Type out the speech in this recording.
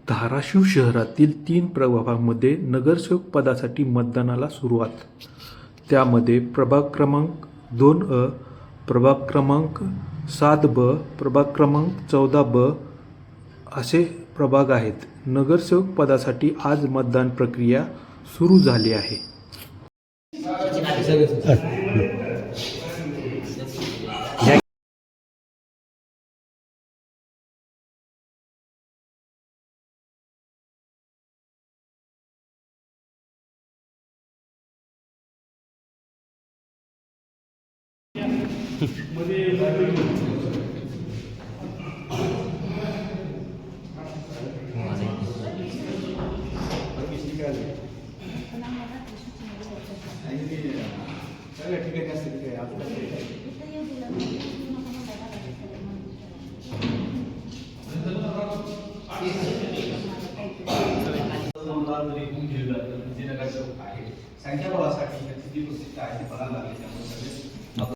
धाराशिव शहरातील 3 प्रभागांमध्ये नगरसेवक पदासाठी मतदानाला सुरुवात. त्यामध्ये प्रभाग क्रमांक 2A, प्रभाग क्रमांक 7B, प्रभाग क्रमांक 14B असे प्रभाग आहेत. नगरसेवक पदासाठी आज मतदान प्रक्रिया सुरू झाली आहे. संख्याबळासाठी किती गोष्टी आहे ते बघायला लागले. त्यामुळे सगळे